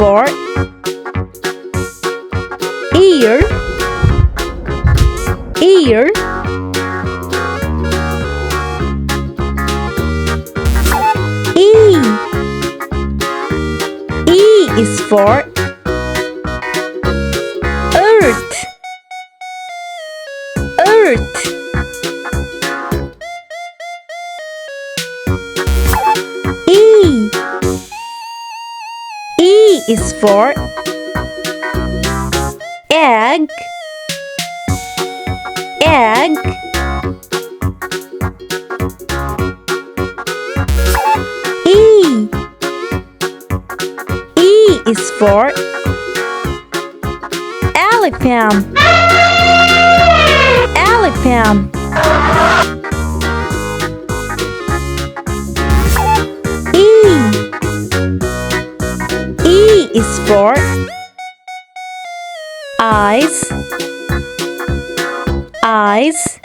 for ear, ear. E is for earth, earth. E is for egg, egg. E is for elephant, elephant. E is for eyes, eyes.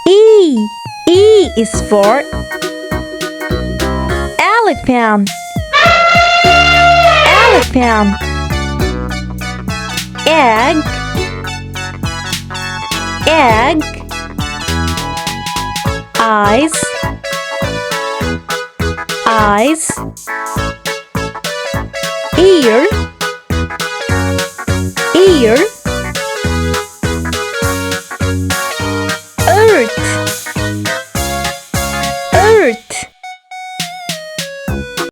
E is for elephant, elephant. Egg, egg. Eyes, eyes. Ear, ear.